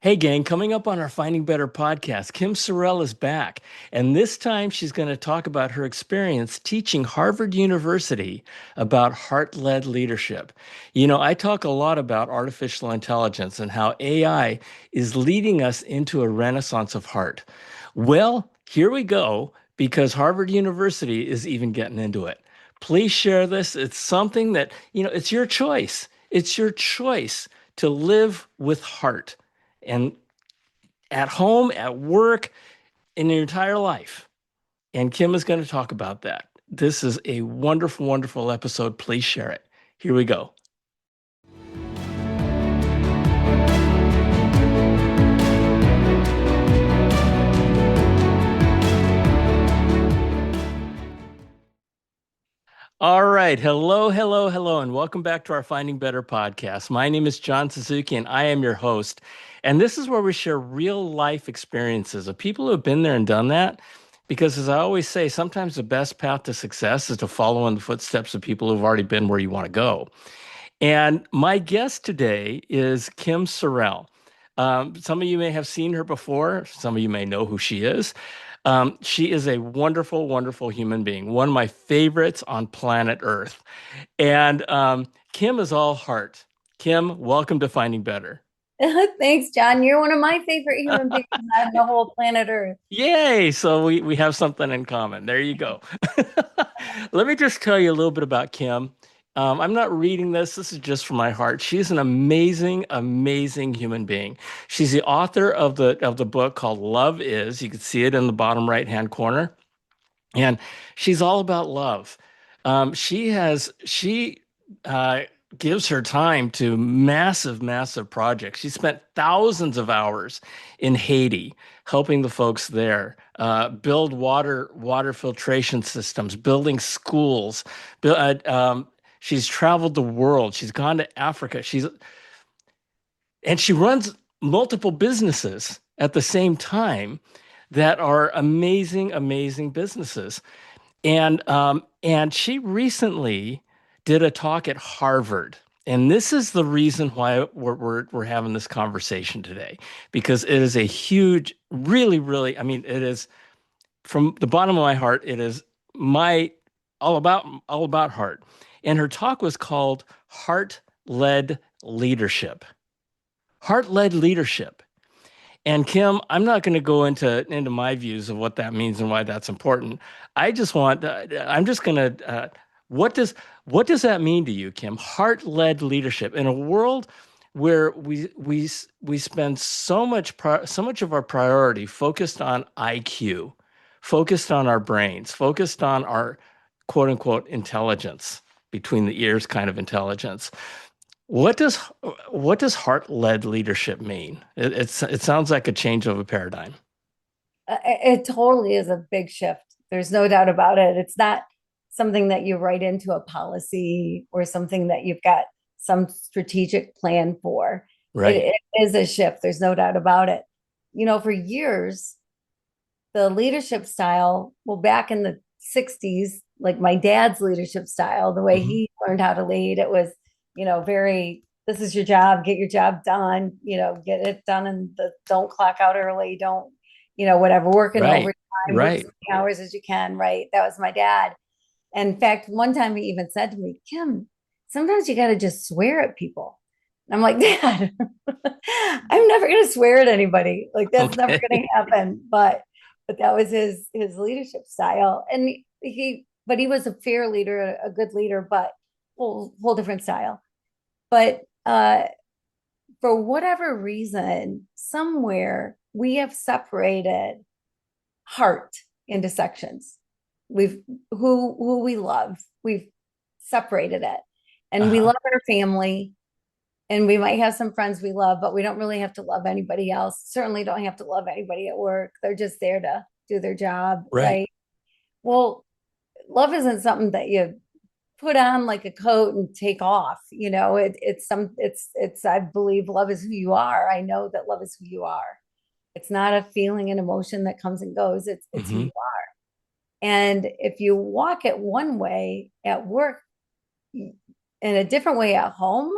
Hey, gang, coming up on our Finding Better podcast, Kim Sorrelle is back. And this time she's going to talk about her experience teaching Harvard University about heart led leadership. I talk a lot about artificial intelligence and how AI is leading us into a renaissance of heart. Well, here we go, because Harvard University is even getting into it. Please share this. It's something that, it's your choice. It's your choice to live with heart and at home, at work, in your entire life. And Kim is going to talk about that. This is a wonderful, wonderful episode. Please share it. Here we go. All right. Hello, hello, hello, and welcome back to our Finding Better podcast. My name is John Suzuki, and I am your host. And this is where we share real life experiences of people who have been there and done that. Because as I always say, sometimes the best path to success is to follow in the footsteps of people who've already been where you want to go. And my guest today is Kim Sorrelle. Some of you may have seen her before. Some of you may know who she is. She is a wonderful, wonderful human being, one of my favorites on planet Earth. And Kim is all heart. Kim, welcome to Finding Better. Thanks, John. You're one of my favorite human beings on the whole planet Earth. Yay! So we have something in common. There you go. Let me just tell you a little bit about Kim. I'm not reading this. This is just from my heart. She's an amazing, amazing human being. She's the author of the book called Love Is. You can see it in the bottom right hand corner, and she's all about love. She uh, gives her time to massive, massive projects. She spent thousands of hours in Haiti helping the folks there build water filtration systems, building schools. She's traveled the world. She's gone to Africa. She runs multiple businesses at the same time that are amazing, amazing businesses. And she recently did a talk at Harvard. And this is the reason why we're having this conversation today, because it is a huge, really, really, I mean, it is from the bottom of my heart, it is my all about heart. And her talk was called Heart-Led Leadership. Heart-led leadership. And Kim, I'm not going to go into my views of what that means and why that's important. I'm just going to. What does that mean to you, Kim? Heart-led leadership in a world where we spend so much of our priority focused on IQ, focused on our brains, focused on our quote unquote intelligence, between the ears kind of intelligence. What does what does heart-led leadership mean? It sounds like a change of a paradigm. It totally is a big shift. There's no doubt about it. It's not something that you write into a policy or something that you've got some strategic plan for. It, Right. it is a shift. There's no doubt about it. For years, the leadership style, well, back in the 60s, like my dad's leadership style, the way Hmm. he learned how to lead, it was, very, this is your job, get your job done, get it done and don't clock out early, don't, whatever, working Right. overtime, work as Right. many hours as you can, right? That was my dad. And in fact, one time he even said to me, Kim, sometimes you got to just swear at people. And I'm like, Dad, I'm never going to swear at anybody. Like that's never Okay. going to happen. But that was his leadership style. And but he was a fair leader, a good leader, but whole different style. But for whatever reason, somewhere we have separated heart into sections. We've who we love. We've separated it. And we Uh-huh. love our family and we might have some friends we love, but we don't really have to love anybody else. Certainly don't have to love anybody at work. They're just there to do their job, Right. right? Well, love isn't something that you put on like a coat and take off. It's I believe love is who you are. I know that love is who you are. It's not a feeling and emotion that comes and goes. It's who Hmm. you are. And if you walk it one way at work in a different way at home,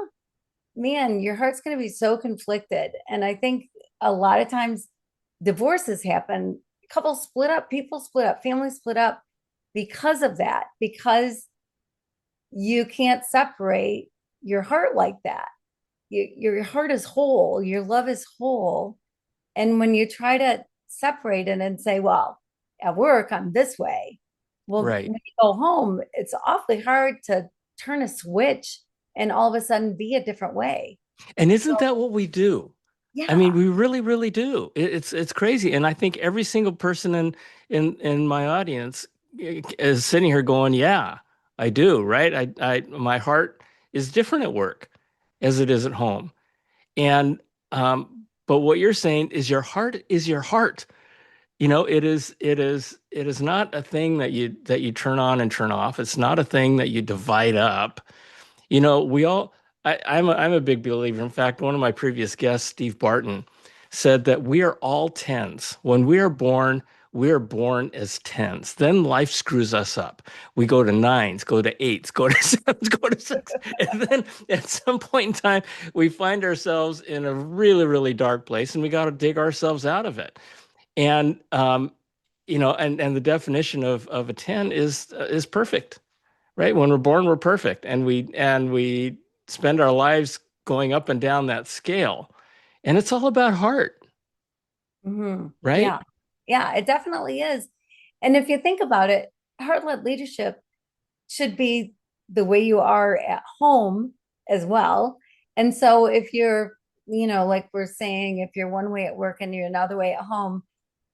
man, your heart's going to be so conflicted. And I think a lot of times divorces happen, couples split up, people split up, families split up because of that, because you can't separate your heart like that. Your heart is whole, your love is whole. And when you try to separate it and say, well, at work, I'm this way. Well, Right. when you go home, it's awfully hard to turn a switch and all of a sudden be a different way. And isn't that what we do? I mean, Yeah. we really, really do. It's crazy, and I think every single person in my audience is sitting here going, "Yeah, I do." Right? I my heart is different at work as it is at home, and but what you're saying is your heart is your heart. It is not a thing that you turn on and turn off. It's not a thing that you divide up. We all, I'm a big believer. In fact, one of my previous guests, Steve Barton, said that we are all tens. When we are born as tens. Then life screws us up. We go to nines, go to eights, go to sevens, go to six. And then at some point in time, we find ourselves in a really, really dark place and we got to dig ourselves out of it. And, and the definition of a 10 is perfect, right? When we're born, we're perfect, and we spend our lives going up and down that scale, and it's all about heart, right? Yeah. Yeah, it definitely is. And if you think about it, heart-led leadership should be the way you are at home as well. And so if you're, like we're saying, if you're one way at work and you're another way at home,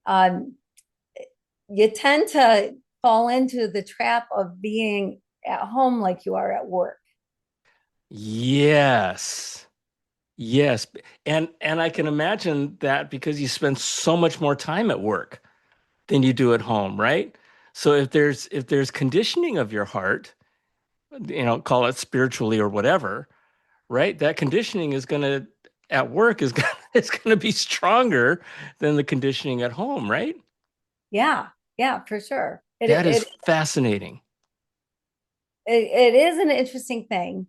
um, you tend to fall into the trap of being at home like you are at work. Yes. Yes. And I can imagine that because you spend so much more time at work than you do at home, right? So if there's conditioning of your heart, call it spiritually or whatever, right? That conditioning is going to at work is going is going to be stronger than the conditioning at home, right? Yeah, yeah, for sure. It That is it fascinating. it is an interesting thing.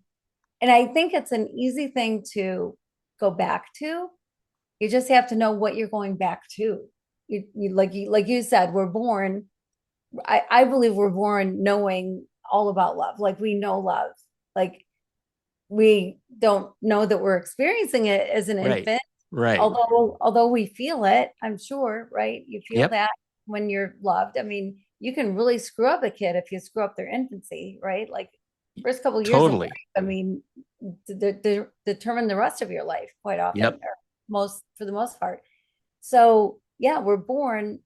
And I think it's an easy thing to go back to. You just have to know what you're going back to. Like you said, we're born. I believe we're born knowing all about love. Like we know love. Like we don't know that we're experiencing it as an Right. infant, Right. although we feel it, I'm sure, right? You feel Yep. that when you're loved. I mean, you can really screw up a kid if you screw up their infancy, right? Like first couple of years of life, Totally. I mean, determine the rest of your life quite often, Yep. or most for the most part. So yeah, we're born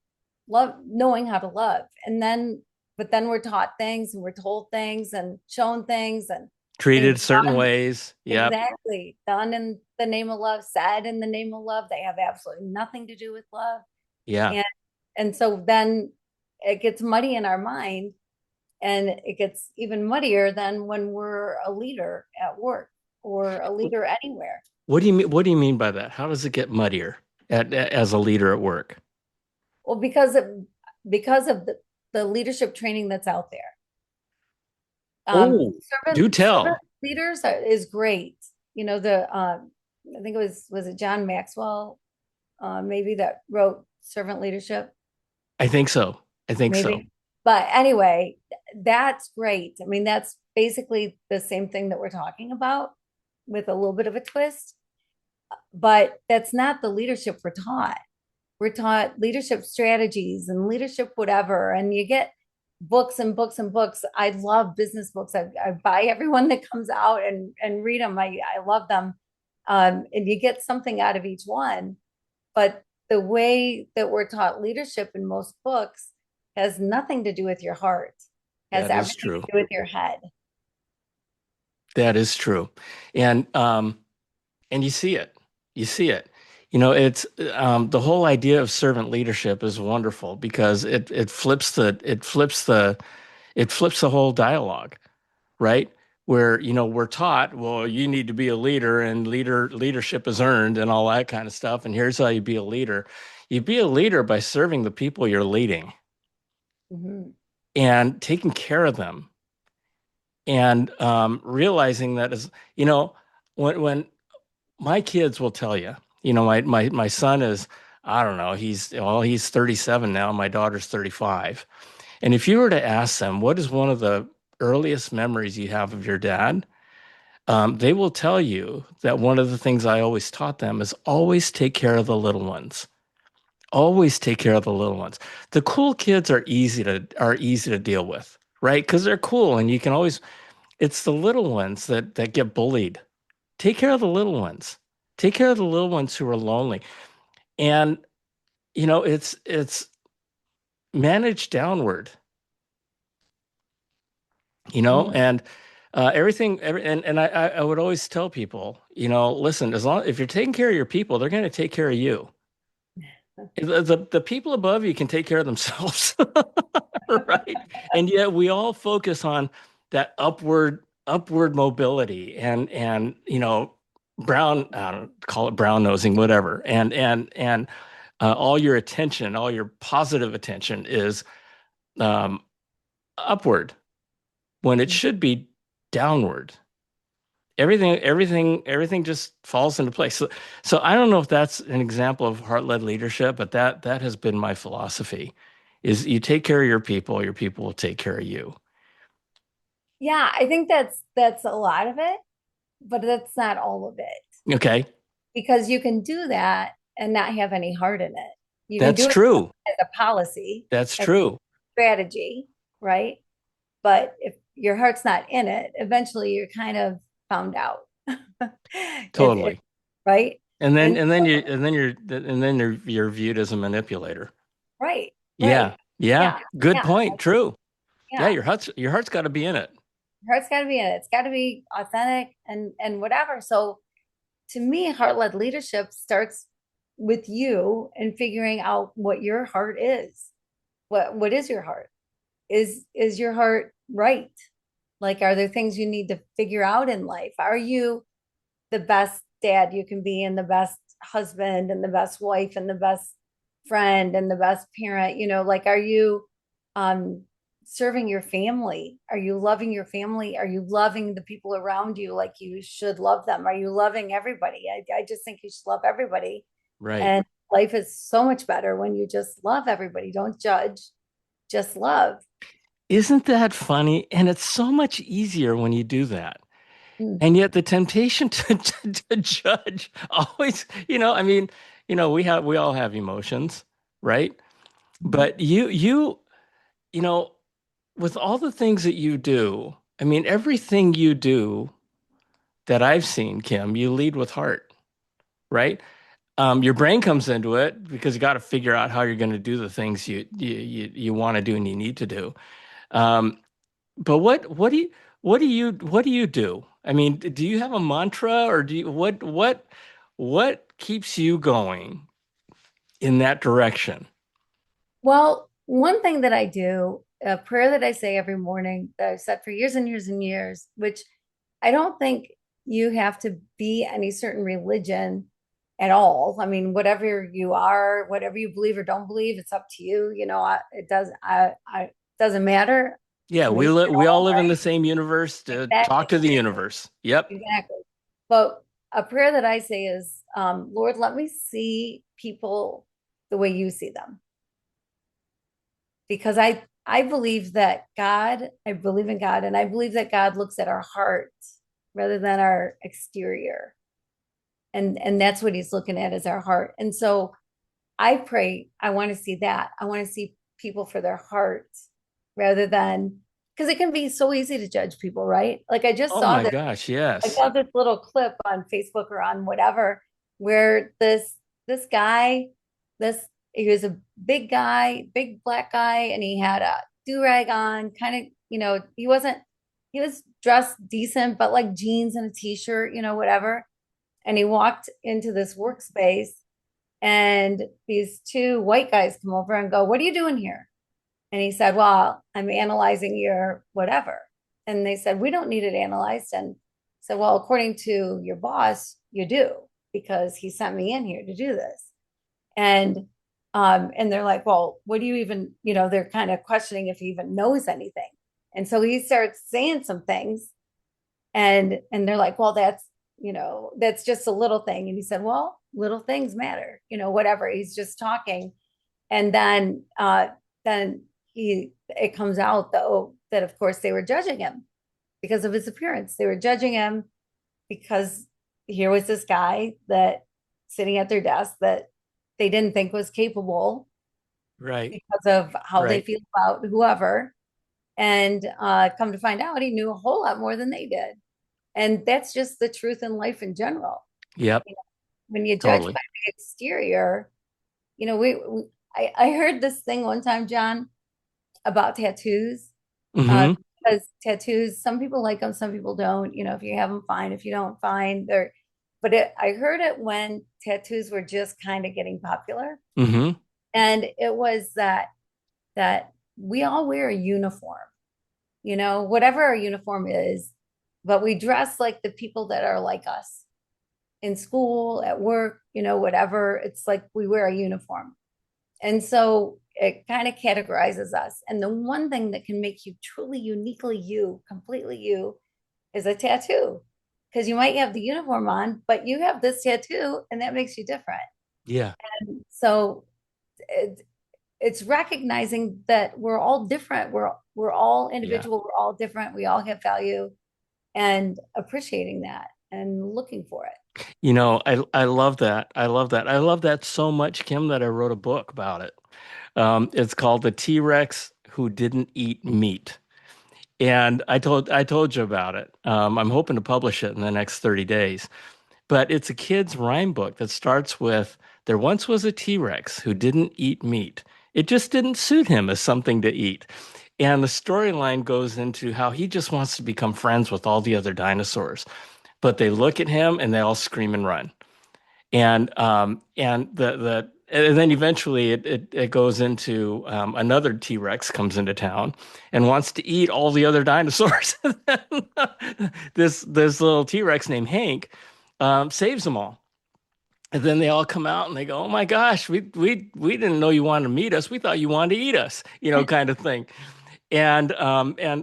love knowing how to love. And then but then we're taught things and we're told things and shown things and things Treated certain done ways. Yep. exactly done in the name of love, said in the name of love. They have absolutely nothing to do with love. Yeah. And so then it gets muddy in our mind, and it gets even muddier than when we're a leader at work or a leader anywhere. What do you mean by that? How does it get muddier as a leader at work? Well, because of the leadership training that's out there. Oh, do Servant tell. leaders is great. The I think it was it John Maxwell, maybe, that wrote Servant Leadership, I think so. I think so. maybe. But anyway, that's great. I mean, that's basically the same thing that we're talking about with a little bit of a twist. But that's not the leadership we're taught. We're taught leadership strategies and leadership whatever, and you get books and books and books. I love business books. I buy everyone that comes out and read them. I love them. And you get something out of each one. But the way that we're taught leadership in most books has nothing to do with your heart, has That is everything true. to do with your head. That is true. And you see it. You see it. It's the whole idea of servant leadership is wonderful because it flips the whole dialogue, right? Where we're taught, well, you need to be a leader and leadership is earned and all that kind of stuff. And here's how you be a leader. You be a leader by serving the people you're leading Mhm. and taking care of them and realizing that is, when my kids will tell you, My son is, I don't know, he's 37 now. My daughter's 35. And if you were to ask them, what is one of the earliest memories you have of your dad? They will tell you that one of the things I always taught them is always take care of the little ones. Always take care of the little ones. The cool kids are easy to deal with, right? Because they're cool and you can always, it's the little ones that get bullied. Take care of the little ones. Take care of the little ones who are lonely. And it's managed downward, Mhm. and I would always tell people, listen, as long if you're taking care of your people, they're going to take care of you. The people above you can take care of themselves, right? And yet we all focus on that upward mobility and brown, I don't call it brown nosing, whatever. And all your attention, all your positive attention is um, upward when it should be downward. Everything just falls into place. So I don't know if that's an example of heart-led leadership, but that has been my philosophy, is you take care of your people will take care of you. Yeah, I think that's a lot of it, but that's not all of it. Okay, Because you can do that and not have any heart in it. You can that's do it true. as a policy, That's as a true. strategy, right? But if your heart's not in it, eventually you're kind of found out. It Totally. right? And then And and then you and then you're viewed as a manipulator. right, Yeah. right. Yeah. Yeah, Good yeah, point. True. Yeah, yeah. your heart's got to be in it. Your heart's got to be in it. It's got to be authentic and whatever. So to me, heart-led leadership starts with you and figuring out what your heart is. What is your heart? Is your heart right? Like, are there things you need to figure out in life? Are you the best dad you can be and the best husband and the best wife and the best friend and the best parent? Like, are you um serving your family? Are you loving your family? Are you loving the people around you like you should love them? Are you loving everybody? I just think you should love everybody. Right. And life is so much better when you just love everybody. Don't judge, just love. Isn't that funny? And it's so much easier when you do that. Mm. And yet the temptation to judge always, I mean, we all have emotions, right? Mhm. But you know, with all the things that you do, I mean, everything you do that I've seen, Kim, you lead with heart, right? Your brain comes into it because you got to figure out how you're going to do the things you want to do and you need to do. Um, but what do you do? I mean, do you have a mantra or do you what keeps you going in that direction? Well, one thing that I do, a prayer that I say every morning that I've said for years and years and years, which I don't think you have to be any certain religion at all. I mean, whatever you are, whatever you believe or don't believe, it's up to you. It doesn't, it doesn't matter. Yeah, We we all all, live in the right? same universe to talk Exactly, to the universe. Yep. exactly. But a prayer that I say is, Lord, let me see people the way you see them, because I believe that I believe in God, and I believe that God looks at our heart rather than our exterior. And that's what he's looking at, is our heart. And so I pray, I want to see that. I want to see people for their hearts rather than, because it can be so easy to judge people, right? Like, Oh my gosh, I yes. saw this little clip on Facebook or on whatever, where this guy, this he was a big guy, big black guy, and he had a do-rag on, kind of, he was dressed decent, but like jeans and a t-shirt, whatever. And he walked into this workspace, and these two white guys come over and go, "What are you doing here?" And he said, "Well, I'm analyzing your whatever." And they said, "We don't need it analyzed." And said, "Well, according to your boss, you do, because he sent me in here to do this." And they're like, "Well, what do you even, they're kind of questioning if he even knows anything." And so he starts saying some things, and they're like, "Well, that's just a little thing." And he said, "Well, little things matter, whatever. He's just talking. And then it comes out though that of course they were judging him because of his appearance. They were judging him because here was this guy that sitting at their desk that they didn't think was capable Right. because of how they Right. feel about whoever. And come to find out, he knew a whole lot more than they did. And that's just the truth in life in general. Yep. When you judge by Totally. the exterior, I heard this thing one time, John, about tattoos. Uh, Hmm. because tattoos, some people like them, some people don't. If you have them, fine. If you don't, fine. I heard it when tattoos were just kind of getting popular, Hmm. and it was that we all wear a uniform, whatever our uniform is, but we dress like the people that are like us in school, at work, whatever. It's like we wear a uniform. And so it kind of categorizes us. And the one thing that can make you truly uniquely you, completely you, is a tattoo. Because you might have the uniform on, but you have this tattoo, and that makes you different. Yeah. So it, it's recognizing that we're all different. We're all Yeah. individual. We're all different. We all have value, and appreciating that and looking for it. I love that. I love that. I love that so much, Kim, that I wrote a book about it. It's called The T-Rex Who Didn't Eat Meat. And I told you about it. I'm hoping to publish it in the next 30 days. But it's a kid's rhyme book that starts with there once was a T-Rex who didn't eat meat. It just didn't suit him as something to eat. And the storyline goes into how he just wants to become friends with all the other dinosaurs. But they look at him and they all scream and run. And then eventually it goes into another T-Rex comes into town and wants to eat all the other dinosaurs. This little T-Rex named Hank saves them all. And then they all come out and they go, "Oh my gosh, we didn't know you wanted to meet us. We thought you wanted to eat us," kind of thing. And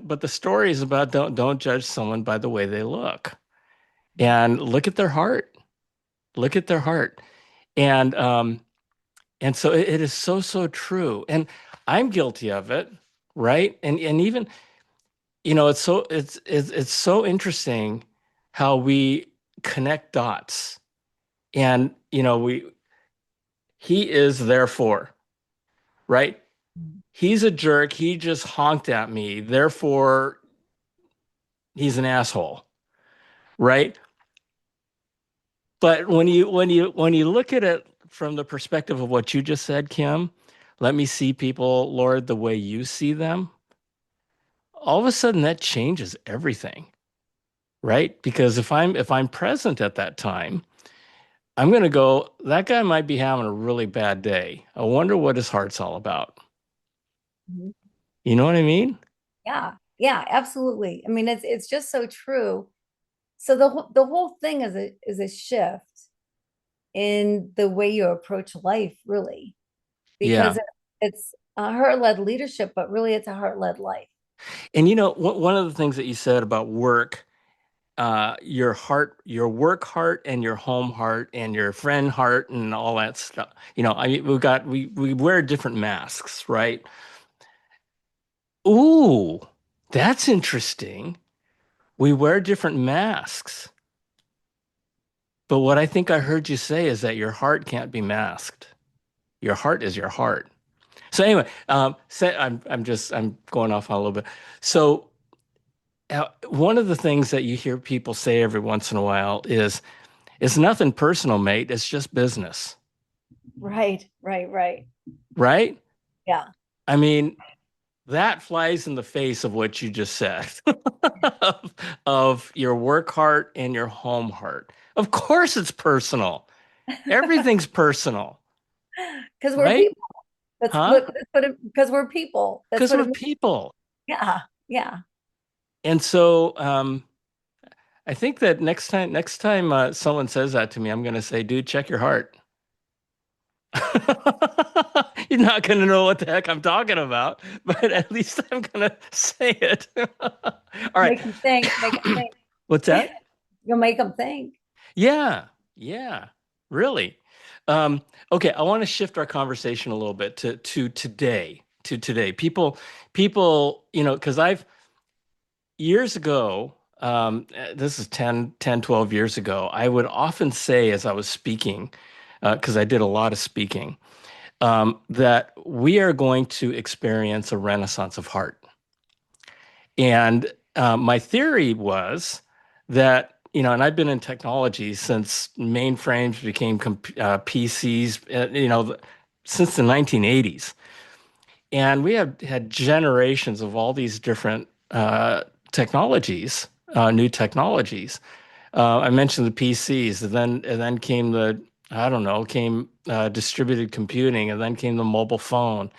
but the story is about don't judge someone by the way they look, and look at their heart. Look at their heart. And and so it is so, so true. And I'm guilty of it, right? And even, it's so interesting how we connect dots. And, he is therefore, right? He's a jerk. He just honked at me. Therefore, he's an asshole, right? But when you look at it from the perspective of what you just said, Kim, let me see people, Lord, the way you see them. All of a sudden that changes everything, right? Because if I'm present at that time, I'm going to go, that guy might be having a really bad day. I wonder what his heart's all about. Mhm. You know what I mean? Yeah, yeah, absolutely. I mean, it's just so true. So the whole thing is a shift in the way you approach life, really, because Yeah. it's a heart-led leadership, but really it's a heart-led life. And one of the things that you said about work, your heart, your work heart and your home heart and your friend heart and all that stuff. We wear different masks, right? Ooh, that's interesting. We wear different masks. But what I think I heard you say is that your heart can't be masked. Your heart is your heart. So anyway, I'm going off on a little bit. So one of the things that you hear people say every once in a while is it's nothing personal, mate. It's just business, Right, right, right. right? Yeah. I mean, that flies in the face of what you just said of your work heart and your home heart. Of course, it's personal. Everything's personal, Because we're right? people. That's Huh? what that's what it, because we're people. That's Because what it we're means. people. Yeah, yeah. And so I think that next time someone says that to me, I'm going to say, dude, check your heart. You're not going to know what the heck I'm talking about, but at least I'm going to say it. All right. Make them think, make them What's think. that? You'll make them think. Yeah. Yeah. Really. Um, okay, I want to shift our conversation a little bit to today. People, because I've years ago, this is 12 years ago, I would often say as I was speaking, because I did a lot of speaking, that we are going to experience a renaissance of heart. And my theory was that, and I've been in technology since mainframes became PCs, since the 1980s. And we have had generations of all these different technologies, new technologies. I mentioned the PCs, and then came I don't know, came distributed computing, and then came the mobile phone,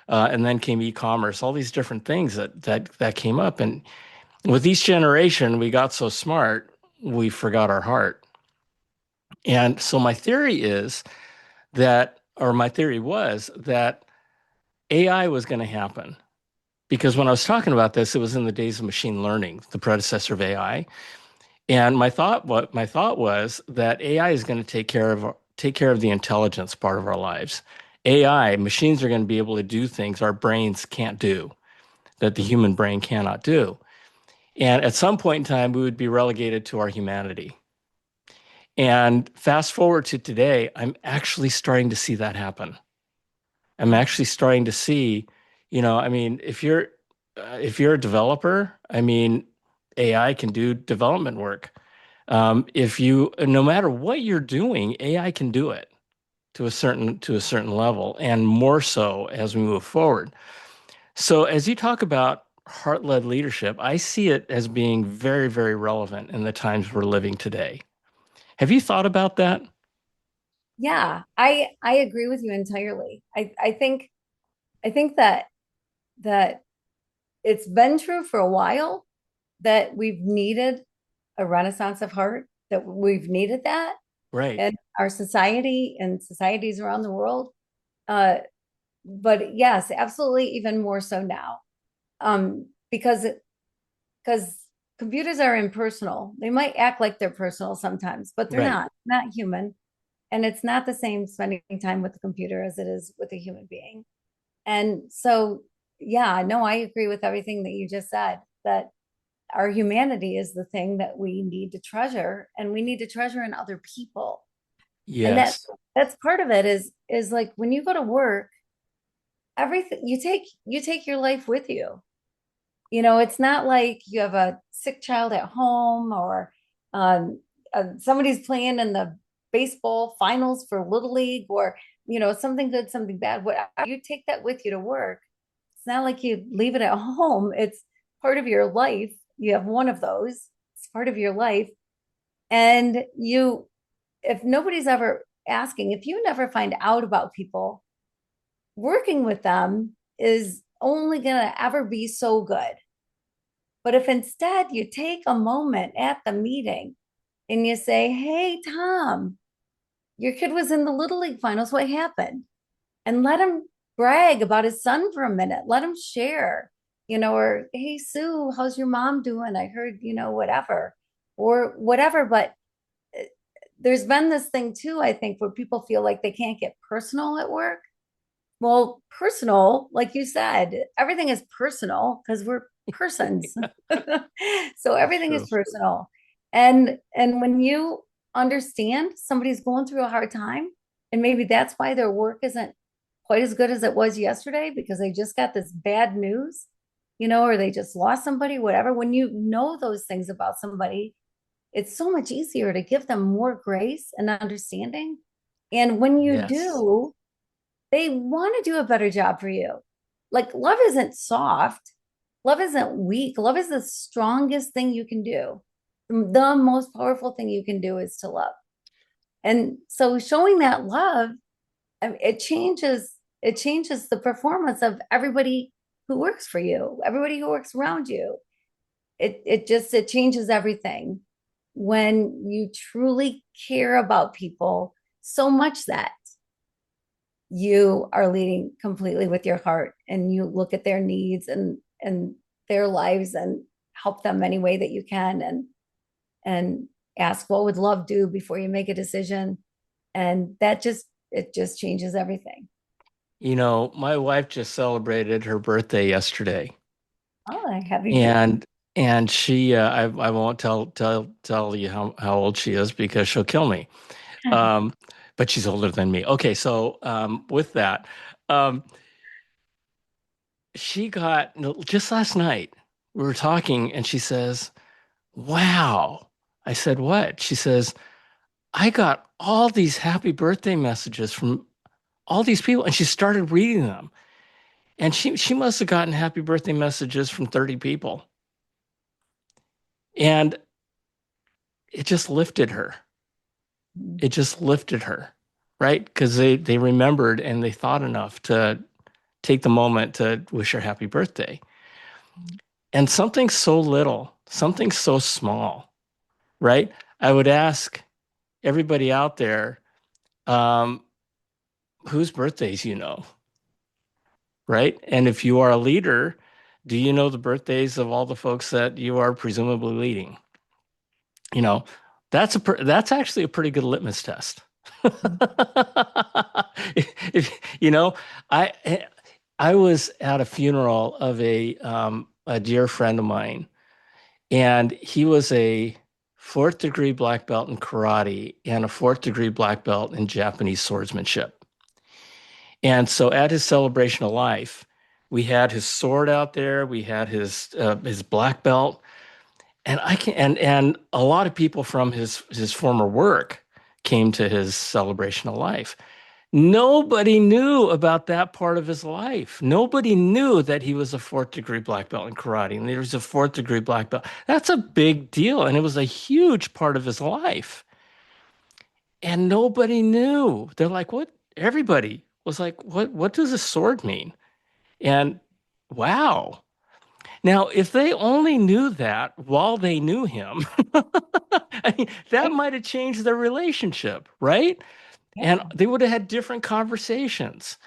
and then came e-commerce. All these different things that came up, and with each generation, we got so smart, we forgot our heart. And so my theory was that AI was going to happen. Because when I was talking about this, it was in the days of machine learning, the predecessor of AI. And what my thought was that AI is going to take care of the intelligence part of our lives. AI, machines are going to be able to do things our brains can't do, that the human brain cannot do. And at some point in time, we would be relegated to our humanity. And fast forward to today, I'm actually starting to see that happen. I'm actually starting to see, I mean, if you're a developer, I mean, AI can do development work. No matter what you're doing, AI can do it to a certain level, and more so as we move forward. So as you talk about heart-led leadership, I see it as being very, very relevant in the times we're living today. Have you thought about that? Yeah, I agree with you entirely. I think that it's been true for a while that we've needed a renaissance of heart, that we've needed that Right. in our society and societies around the world. Uh, but yes, absolutely, even more so now. Because computers are impersonal. They might act like they're personal sometimes, but they're Right. not human. And it's not the same spending time with the computer as it is with a human being. And so, yeah, no, I agree with everything that you just said, that our humanity is the thing that we need to treasure, and we need to treasure in other people. And Yes. that's part of it is like when you go to work, everything you take your life with you. It's not like you have a sick child at home, or um, somebody's playing in the baseball finals for Little League, or something good, something bad. What you take that with you to work. It's not like you leave it at home. It's part of your life. You have one of those. It's part of your life. And if nobody's ever asking, if you never find out about people, working with them is only going to ever be so good. But if instead you take a moment at the meeting and you say, "Hey, Tom, your kid was in the Little League finals. What happened?" And let him brag about his son for a minute. Let him share, or, "Hey, Sue, how's your mom doing? I heard, whatever," or whatever. But uh, there's been this thing too, I think, where people feel like they can't get personal at work. Well, personal, like you said, everything is personal because we're persons. So That's everything is true. personal. And when you understand somebody's going through a hard time, and maybe that's why their work isn't quite as good as it was yesterday because they just got this bad news, or they just lost somebody, whatever. When you know those things about somebody, it's so much easier to give them more grace and understanding. And when you Yes. do, they want to do a better job for you. Like, love isn't soft. Love isn't weak. Love is the strongest thing you can do. The most powerful thing you can do is to love. And so showing that love, it changes the performance of everybody who works for you, everybody who works around you. It changes everything when you truly care about people so much that you are leading completely with your heart, and you look at their needs and their lives and help them any way that you can, and ask, what would love do before you make a decision. And that just it just changes everything. My wife just celebrated her birthday yesterday, Oh, happy birthday. and I won't tell you how old she is because she'll kill me. Um, but she's older than me. Okay, so with that, um, she got just last night. We were talking, and she says, "Wow." I said, "What?" She says, "I got all these happy birthday messages from all these people," and she started reading them. And she must have gotten happy birthday messages from 30 people. And it just lifted her. It just lifted her, right? Because they remembered and they thought enough to take the moment to wish her happy birthday. And something so little, something so small, right? I would ask everybody out there, um, whose birthdays you know, right? And if you are a leader, do you know the birthdays of all the folks that you are presumably leading? You know, that's actually a pretty good litmus test. If, I I was at a funeral of a dear friend of mine, and he was a fourth degree black belt in karate and a fourth degree black belt in Japanese swordsmanship. And so at his celebration of life, we had his sword out there, we had his black belt, and I can and a lot of people from his former work came to his celebration of life. Nobody knew about that part of his life. Nobody knew that he was a fourth degree black belt in karate and there was a fourth degree black belt. That's a big deal. And it was a huge part of his life. And nobody knew. They're like, what? Everybody was like, what does a sword mean? And wow. Now, if they only knew that while they knew him, I mean, that Right? might have changed their relationship, right? And Yeah. they would have had different conversations.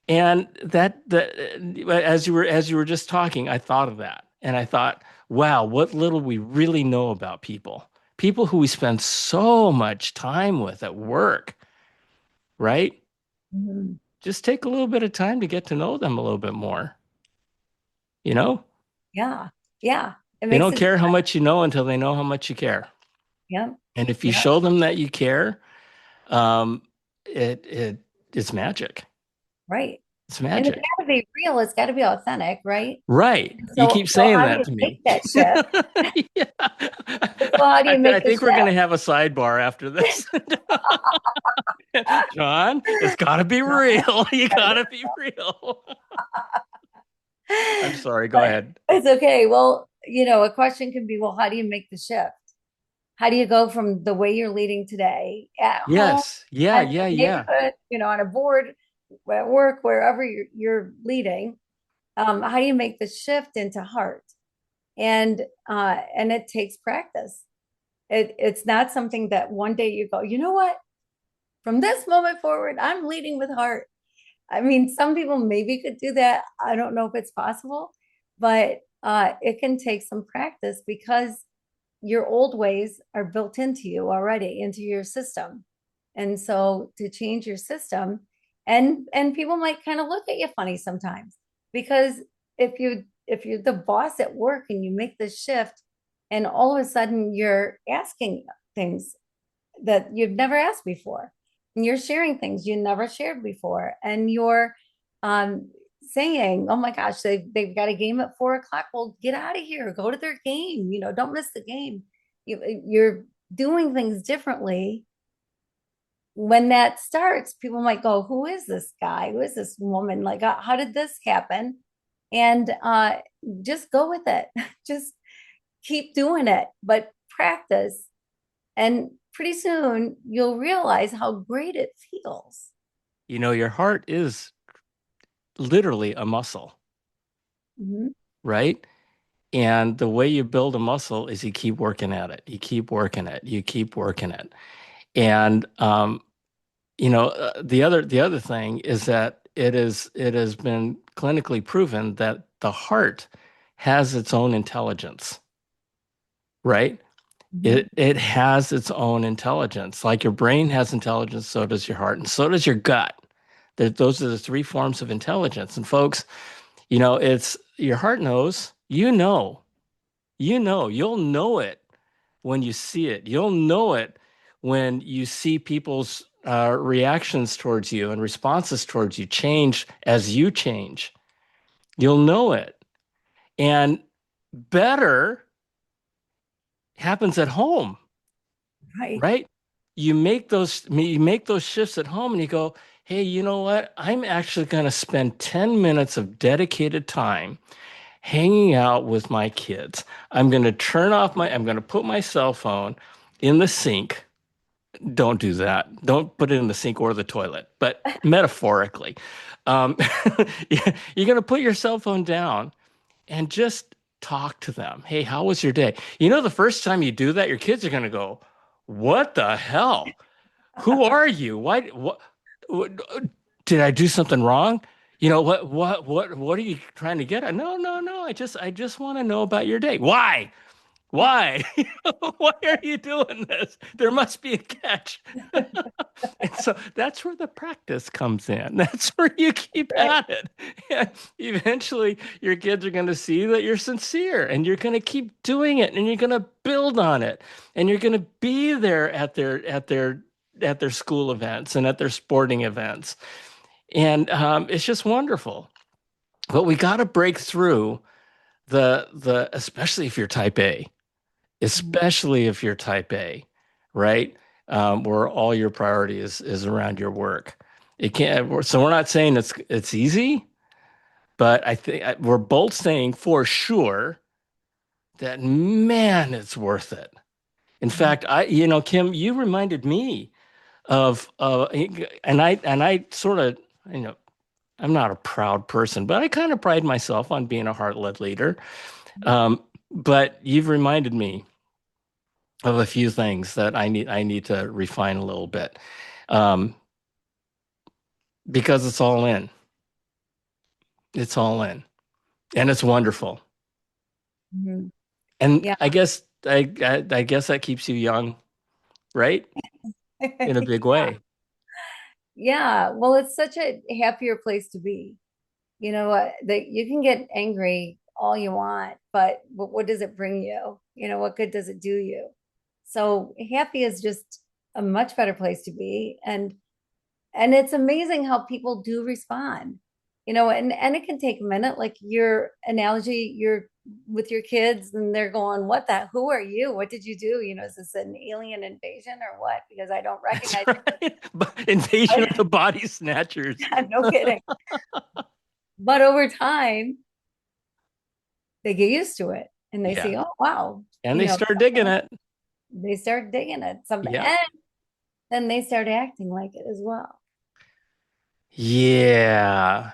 And as you were just talking, I thought of that. And I thought, wow, what little we really know about people. People who we spend so much time with at work, right? Mhm. Just take a little bit of time to get to know them a little bit more, you know? Yeah. Yeah. It They makes don't a care how difference. much you know until they know how much you care. Yeah. And if you Yeah. show them that you care, um, it's magic. Right. It's And it's magic. got to be real. It's got to be authentic, right? Right. You So, keep so saying how do that you to make me. that shift? Yeah. So how do you I make the think we're shift? going to have a sidebar after this. John, it's got to be real. You got to be real. I'm sorry. Go But ahead. it's okay. Well, a question can be, well, how do you make the shift? How do you go from the way you're leading today at home, Yes. Yeah. at Yeah. the Yeah. neighborhood, on a board, at work, wherever you're leading? How do you make the shift into heart? And it takes practice. It's not something that one day you go, you know what? From this moment forward, I'm leading with heart. I mean, some people maybe could do that. I don't know if it's possible, but it can take some practice because your old ways are built into you already, into your system. And so to change your system, and people might kind of look at you funny sometimes because if you're the boss at work and you make this shift and all of a sudden you're asking things that you've never asked before. And you're sharing things you never shared before. And you're um, saying, oh my gosh, they've got a game at 4 o'clock. Well, get out of here. Go to their game. Don't miss the game. You're doing things differently. When that starts, people might go, who is this guy? Who is this woman? Like, how did this happen? And just go with it. Just keep doing it, but practice and pretty soon you'll realize how great it feels. Your heart is literally a muscle, Mhm. right? And the way you build a muscle is you keep working at it. You keep working it. You keep working it. And the other thing is that it has been clinically proven that the heart has its own intelligence, right? Mhm. It has its own intelligence. Like your brain has intelligence, so does your heart, and so does your gut. Those are the three forms of intelligence. And folks, it's your heart knows, you'll know it when you see it. You'll know it when you see people's reactions towards you and responses towards you change as you change. You'll know it. And better happens at home, Right. right? You make those shifts at home and you go, hey, you know what? I'm actually going to spend 10 minutes of dedicated time hanging out with my kids. I'm going to put my cell phone in the sink. Don't do that. Don't put it in the sink or the toilet, but metaphorically, um, you're going to put your cell phone down and just talk to them. Hey, how was your day? The first time you do that, your kids are going to go, what the hell? Who are you? What did I do something wrong? What are you trying to get at? No, no, no. I just want to know about your day. Why? Why? Why are you doing this? There must be a catch. And so that's where the practice comes in. That's where you keep Right. at it. And eventually, your kids are going to see that you're sincere and you're going to keep doing it and you're going to build on it and you're going to be there at their school events and at their sporting events. And it's just wonderful. But we got to break through especially if you're type A, Mhm. especially if you're type A, right? Where all your priority is around your work. It can't, so we're not saying it's easy, but I think we're both saying for sure that man, it's worth it. In fact, Kim, you reminded me of and I sort of, you know, I'm not a proud person, but I kind of pride myself on being a heart-led leader. But you've reminded me of a few things that I need to refine a little bit, um, because it's all in. It's all in, and it's wonderful. Mhm. And Yeah. I guess that keeps you young, right? In a big way. Yeah. Well, it's such a happier place to be. That you can get angry all you want, but what does it bring you? What good does it do you? So happy is just a much better place to be. And it's amazing how people do respond. And it can take a minute, like your analogy, you're with your kids and they're going, what the, who are you? What did you do? Is this an alien invasion or what? Because I don't That's recognize right. Invasion of the body snatchers. it. No kidding. But over time, they get used to it and they Yeah. see, oh wow, And they start digging it. they start digging it. Something, Yeah. and then they start acting like it as well. Yeah.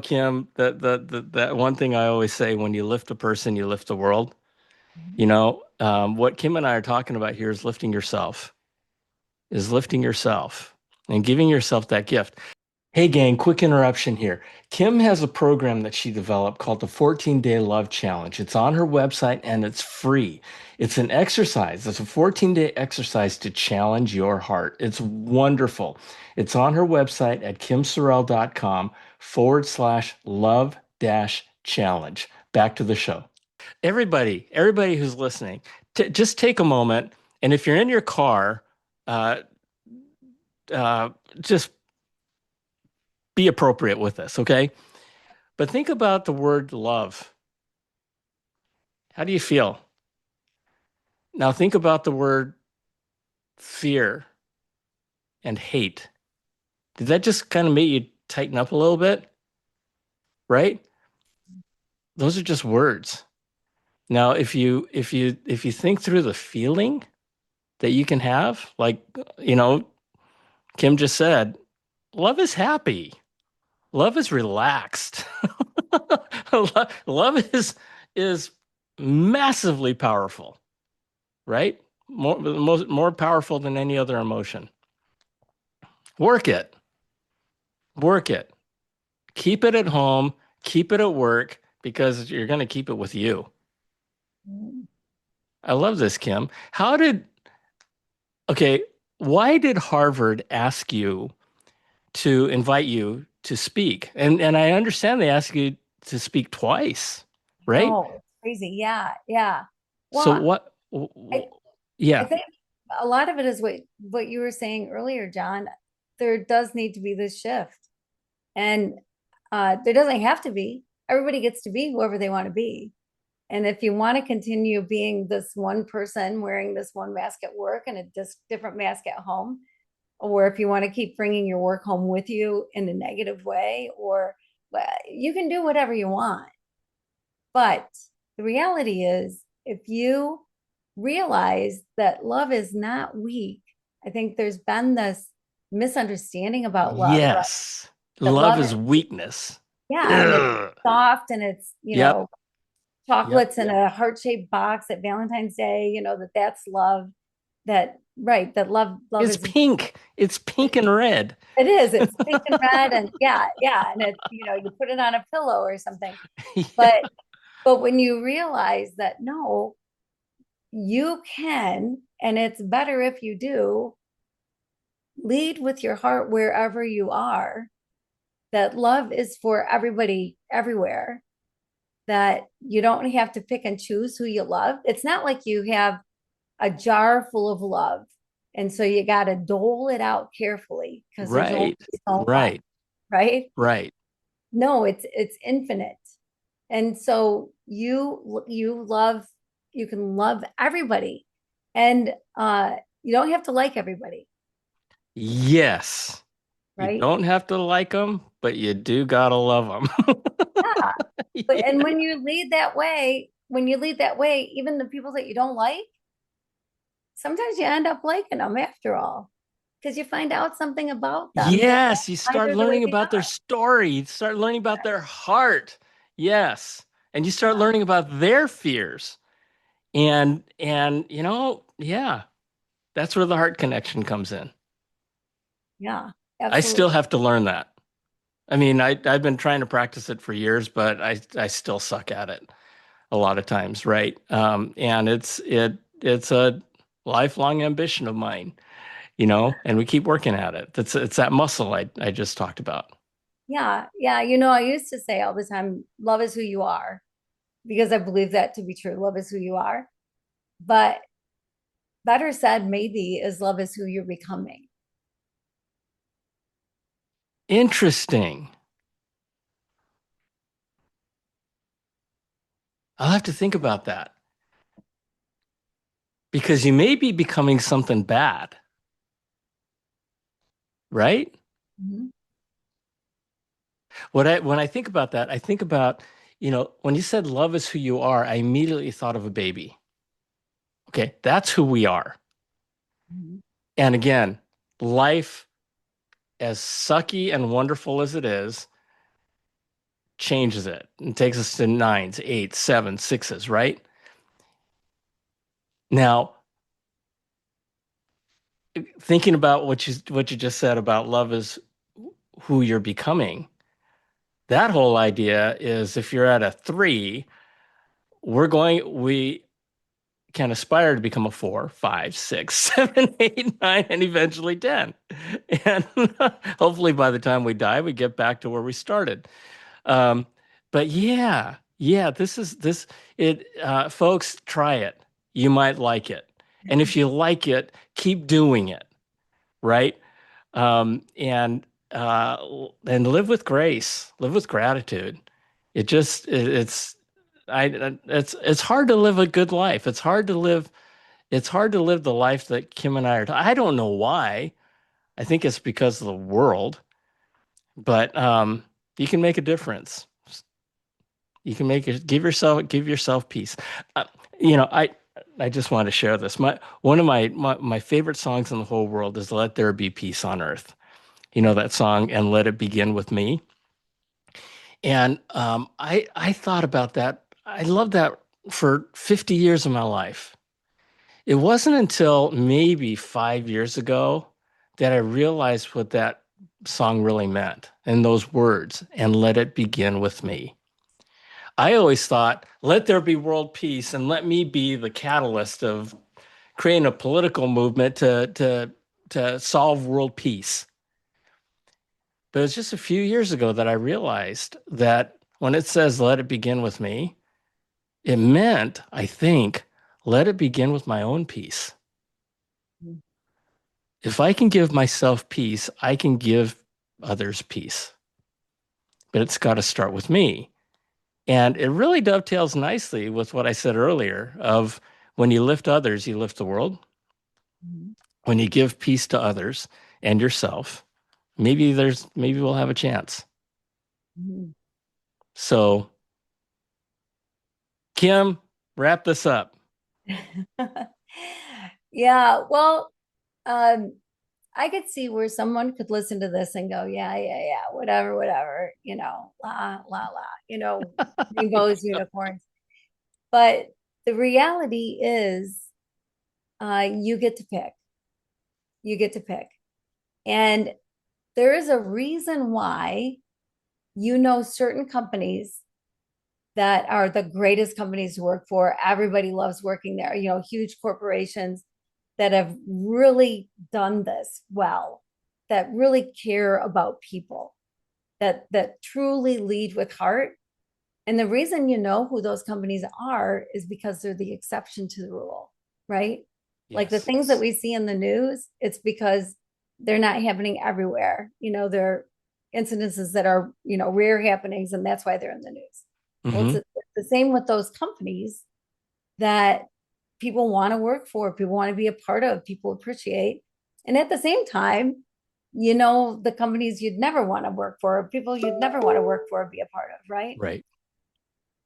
Kim, that one thing I always say, when you lift a person, you lift the world. What Kim and I are talking about here is lifting yourself and giving yourself that gift. Hey, gang, quick interruption here. Kim has a program that she developed called the 14-Day Love Challenge. It's on her website and it's free. It's an exercise. It's a 14-day exercise to challenge your heart. It's wonderful. It's on her website at kimsorrelle.com/love dash challenge. Back to the show. Everybody who's listening, just take a moment. And if you're in your car, uh, uh, just be appropriate with this, okay? But think about the word love. How do you feel? Now think about the word fear and hate. Did that just kind of make you tighten up a little bit? Right? Those are just words. Now, if you think through the feeling that you can have, like, you know, Kim just said, love is happy. Love is relaxed. Love is massively powerful, right? More powerful than any other emotion. Work it. Work it. Keep it at home, keep it at work because you're going to keep it with you. I love this, Kim. Okay, why did Harvard ask you to invite you to speak? And I understand they asked you to speak twice, right? No, it's crazy. Yeah, yeah. So Well, what? I, I Yeah. think a lot of it is what you were saying earlier, John. There does need to be this shift. And there doesn't have to be. Everybody gets to be whoever they want to be. And if you want to continue being this one person wearing this one mask at work and a different mask at home, or if you want to keep bringing your work home with you in a negative way, or you can do whatever you want. But the reality is, if you realize that love is not weak, I think there's been this misunderstanding about love, right? Yes. That Love love is is, weakness. yeah, and it's Ugh. soft and it's, Yep. Yep. chocolates in a heart-shaped box at Valentine's Day, that's love. That right, that love It's is pink. It's pink and red. it is. It's pink and red and yeah, yeah. And it, you put it on a pillow or something. Yeah. But when you realize that no, you can, and it's better if you do, lead with your heart wherever you are, that love is for everybody everywhere, that you don't have to pick and choose who you love. It's not like you have a jar full of love. And so you got to dole it out carefully because there's only Right. so much, Right. right? Right. No, it's infinite. And so you can love everybody. And you don't have to like everybody, Yes. You right? don't have to like them, but you do gotta love them. Yeah. But and when you lead that way, even the people that you don't like, sometimes you end up liking them after all, because you find out something about them that Yes, you why start they're the way learning they about their are. story. You start learning about their heart. Yes. And you start Yeah. learning about their fears. And yeah, that's where the heart connection comes in. Yeah, I still absolutely. have to learn that. I mean, I've been trying to practice it for years, but I still suck at it a lot of times, right? And it's a lifelong ambition of mine, and we keep working at it. It's that muscle I just talked about. Yeah, yeah. I used to say all the time, love is who you are, because I believe that to be true. Love is who you are. But better said, maybe, is love is who you're becoming. Interesting. I'll have to think about that because you may be becoming something bad, right? Mhm. When I think about that, I think about, when you said love is who you are, I immediately thought of a baby. Okay, that's who we are. Mhm. And again, life, as sucky and wonderful as it is, changes it and takes us to nines, eights, sevens, sixes, right? Now, thinking about what you just said about love is who you're becoming, that whole idea is if you're at a three, we can aspire to become a four, five, six, seven, eight, nine, and eventually 10. And hopefully by the time we die, we get back to where we started. Um, but yeah, folks, try it. You might like it. And if you like it, keep doing it, right? And and live with grace, live with gratitude. It just it's it's hard to live a good life. It's hard to live the life that Kim and I are. I don't know why. I think it's because of the world, but you can make a difference. You can make it. Give yourself peace. Uh, you know, I just want to share this. One of my favorite songs in the whole world is "Let There Be Peace on Earth." You know that song, and let it begin with me. And I thought about that. I loved that for 50 years of my life. It wasn't until maybe 5 years ago that I realized what that song really meant and those words, and let it begin with me. I always thought, let there be world peace and let me be the catalyst of creating a political movement to solve world peace. But it was just a few years ago that I realized that when it says let it begin with me, it meant, I think, let it begin with my own peace. If I can give myself peace, I can give others peace. But it's got to start with me. And it really dovetails nicely with what I said earlier of when you lift others, you lift the world. Mhm. When you give peace to others and yourself, maybe we'll have a chance. Mhm. So, Kim, wrap this up. Yeah, well, um, I could see where someone could listen to this and go, yeah, yeah, yeah, whatever, whatever, la, la, la, rainbows, unicorns. But the reality is, you get to pick. You get to pick. And there is a reason why certain companies that are the greatest companies to work for. Everybody loves working there, huge corporations that have really done this well, that really care about people, that truly lead with heart. And the reason you know who those companies are is because they're the exception to the rule, right? Like the Yes. things that we see in the news, it's because they're not happening everywhere. They're incidences that are, rare happenings, and that's why they're in the news. Well, Hmm. it's the same with those companies that people want to work for, people want to be a part of, people appreciate. And at the same time, the companies you'd never want to work for, people you'd never want to work for, be a part of, right? Right.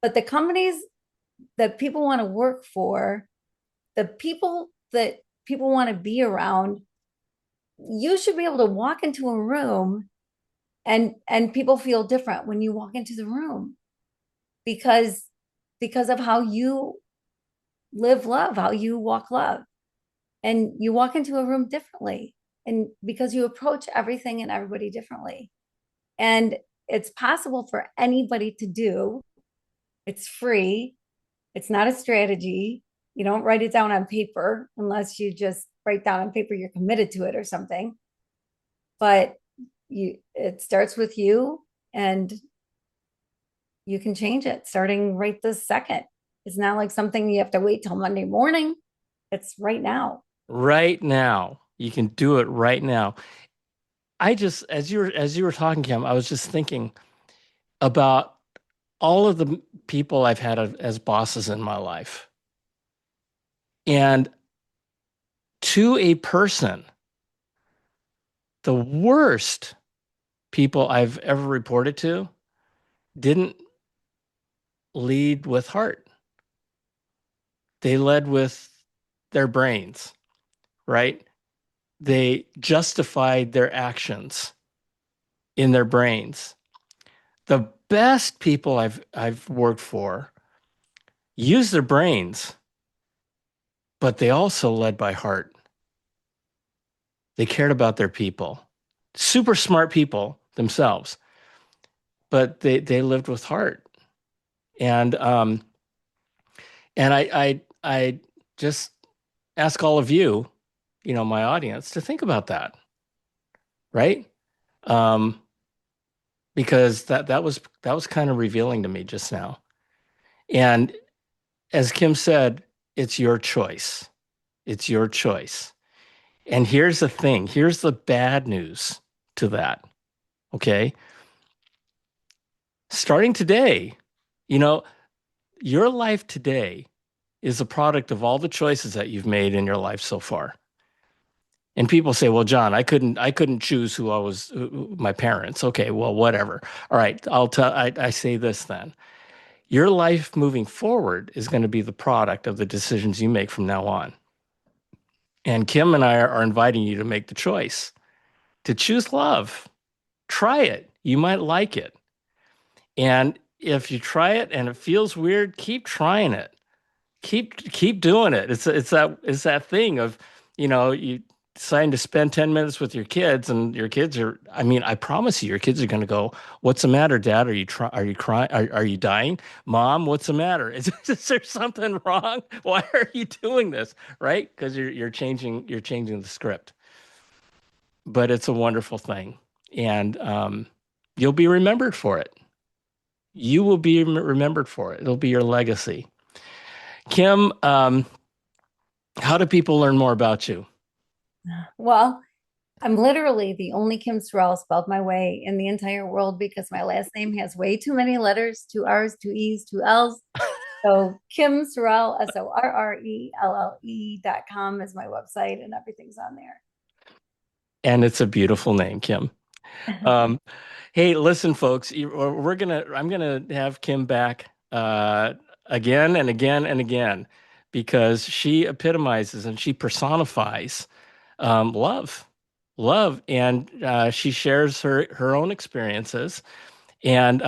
But the companies that people want to work for, the people that people want to be around, you should be able to walk into a room and people feel different when you walk into the room because of how you live love, how you walk love. And you walk into a room differently and because you approach everything and everybody differently. And it's possible for anybody to do. It's free. It's not a strategy. You don't write it down on paper unless you just write down on paper you're committed to it or something. But it starts with you and you can change it starting right this second. It's not like something you have to wait till Monday morning. It's right now. Right now. You can do it right now. I just, as you were talking, Kim, I was just thinking about all of the people I've had as bosses in my life. And to a person, the worst people I've ever reported to didn't lead with heart. They led with their brains, right? They justified their actions in their brains. The best people I've worked for use their brains, but they also led by heart. They cared about their people. Super smart people themselves, but they lived with heart. And I just ask all of you, my audience, to think about that, right? Um, because that was kind of revealing to me just now. And as Kim said, it's your choice. It's your choice. And here's the thing. Here's the bad news to that. Okay. Starting today, you know, your life today is a product of all the choices that you've made in your life so far. And people say, "Well, John, I couldn't choose who I was, my parents." Okay, well, whatever. All right, I say this then. Your life moving forward is going to be the product of the decisions you make from now on. And Kim and I are inviting you to make the choice to choose love. Try it. You might like it. And if you try it and it feels weird, keep trying it. Keep doing it. It's that thing of, you deciding to spend 10 minutes with your kids and your kids are, I mean, I promise you, your kids are going to go, what's the matter, Dad? Are you crying? Are you dying? Mom, what's the matter? Is there something wrong? Why are you doing this? Right? Because you're changing the script. But it's a wonderful thing. And you'll be remembered for it. You will be remembered for it. It'll be your legacy. Kim, how do people learn more about you? Well, I'm literally the only Kim Sorrelle spelled my way in the entire world because my last name has way too many letters, two R's, two E's, two L's. So Kim Sorrelle, SORRELLE.com is my website and everything's on And it's a beautiful name, Kim. there. Um, hey, listen, folks, I'm gonna have Kim back again and again and again because she epitomizes and she personifies love, love, and she shares her own experiences, and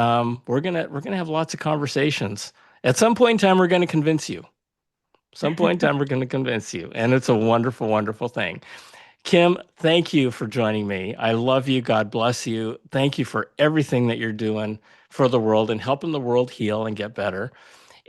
we're gonna have lots of conversations. At some point in time, we're gonna convince you. Some point in time, we're gonna convince you, and it's a wonderful, wonderful thing. Kim, thank you for joining me. I love you. God bless you. Thank you for everything that you're doing for the world and helping the world heal and get better.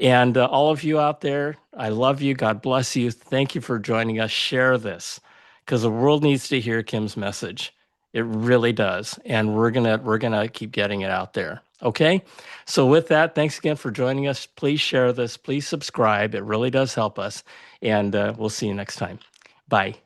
And all of you out there, I love you. God bless you. Thank you for joining us. Share this because the world needs to hear Kim's message. It really does. And we're gonna keep getting it out there. Okay? So with that, thanks again for joining us. Please share this. Please subscribe. It really does help us. And we'll see you next time. Bye.